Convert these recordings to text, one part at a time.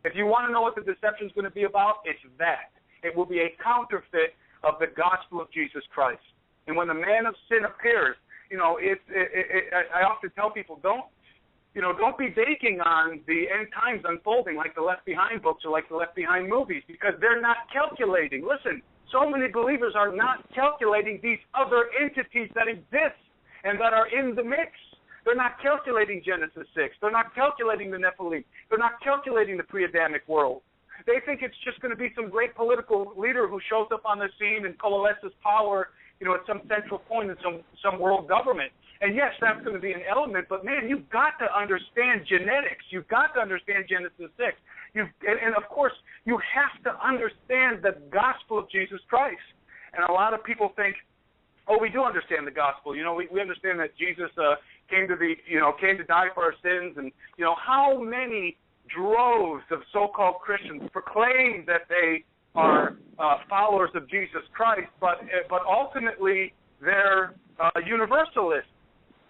If you want to know what the deception is going to be about, it's that. It will be a counterfeit of the gospel of Jesus Christ. And when the man of sin appears, I often tell people, don't be banking on the end times unfolding like the Left Behind books or like the Left Behind movies, because they're not calculating. Listen, so many believers are not calculating these other entities that exist and that are in the mix. They're not calculating Genesis 6. They're not calculating the Nephilim. They're not calculating the pre-Adamic world. They think it's just going to be some great political leader who shows up on the scene and coalesces power, at some central point in some world government. And yes, that's going to be an element, but man, you've got to understand genetics. You've got to understand Genesis 6. And of course, you have to understand the gospel of Jesus Christ. And a lot of people think, oh, we do understand the gospel. We understand that Jesus came to die for our sins. And, how many droves of so-called Christians proclaim that they are followers of Jesus Christ, but ultimately they're universalists.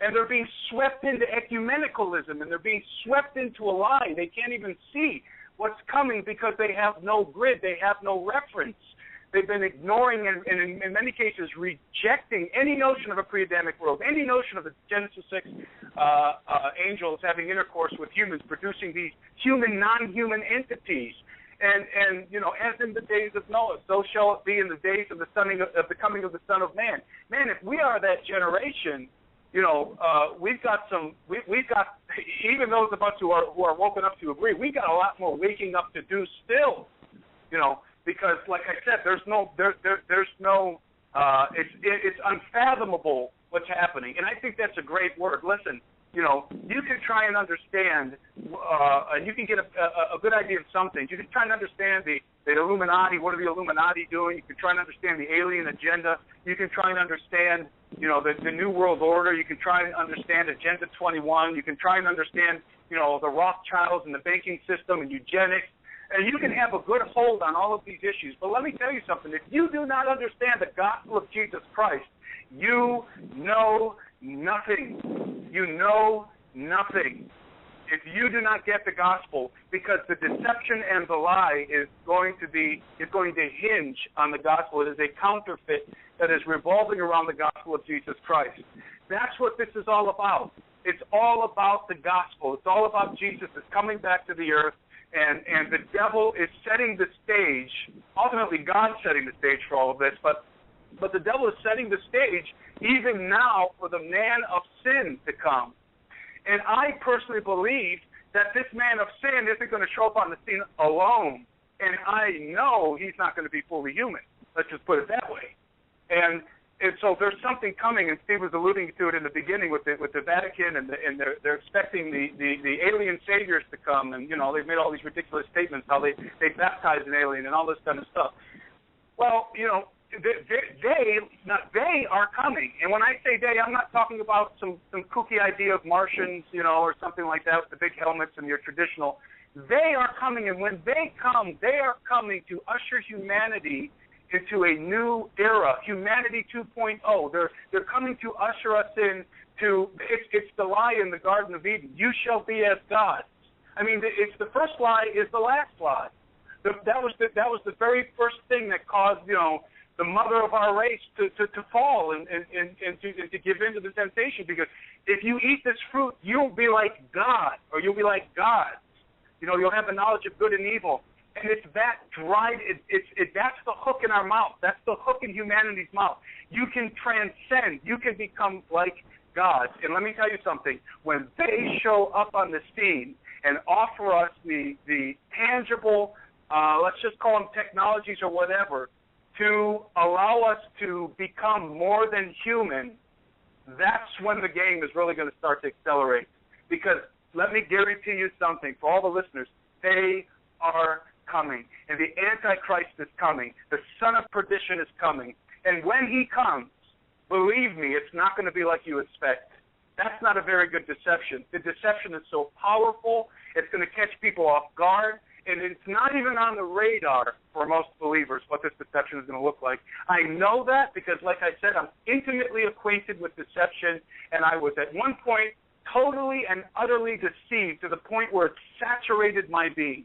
And they're being swept into ecumenicalism, and they're being swept into a lie. They can't even see what's coming because they have no grid. They have no reference. They've been ignoring and in many cases rejecting any notion of a pre-Adamic world, any notion of the Genesis 6 angels having intercourse with humans, producing these human, non-human entities. And as in the days of Noah, so shall it be in the days of the coming of the Son of Man. Man, if we are that generation, we've got even those of us who are woken up to agree, we've got a lot more waking up to do still, because like I said, it's unfathomable what's happening. And I think that's a great word. Listen, you can try and understand, and you can get a good idea of something. You can try and understand the Illuminati. What are the Illuminati doing? You can try and understand the alien agenda. You can try and understand, the New World Order. You can try and understand Agenda 21. You can try and understand, the Rothschilds and the banking system and eugenics. And you can have a good hold on all of these issues. But let me tell you something. If you do not understand the gospel of Jesus Christ, you know nothing. You know nothing. If you do not get the gospel, because the deception and the lie is going to hinge on the gospel. It is a counterfeit that is revolving around the gospel of Jesus Christ. That's what this is all about. It's all about the gospel. It's all about Jesus is coming back to the earth, and the devil is setting the stage. Ultimately, God's setting the stage for all of this, but the devil is setting the stage even now for the man of sin to come. And I personally believe that this man of sin isn't going to show up on the scene alone. And I know he's not going to be fully human. Let's just put it that way. And so there's something coming, and Steve was alluding to it in the beginning with the Vatican, and they're expecting the alien saviors to come, and they've made all these ridiculous statements how they baptize an alien and all this kind of stuff. Well, they are coming, and when I say they, I'm not talking about some kooky idea of Martians, or something like that with the big helmets and your traditional. They are coming, and when they come, they are coming to usher humanity into a new era, humanity 2.0. They're coming to usher us in to, it's the lie in the Garden of Eden. You shall be as gods. I mean, it's the first lie is the last lie. That was the very first thing that caused, the mother of our race to fall and to give in to the temptation. Because if you eat this fruit, you'll be like God, or you'll be like gods. You'll have the knowledge of good and evil. And it's that dried, that's the hook in our mouth. That's the hook in humanity's mouth. You can transcend. You can become like God. And let me tell you something. When they show up on the scene and offer us the tangible, let's just call them technologies or whatever, to allow us to become more than human, that's when the game is really going to start to accelerate. Because let me guarantee you something, for all the listeners, they are coming, and the Antichrist is coming. The son of perdition is coming. And when he comes, believe me, it's not going to be like you expect. That's not a very good deception. The deception is so powerful, it's going to catch people off guard, and it's not even on the radar for most believers what this deception is going to look like. I know that because, like I said, I'm intimately acquainted with deception, and I was at one point totally and utterly deceived to the point where it saturated my being.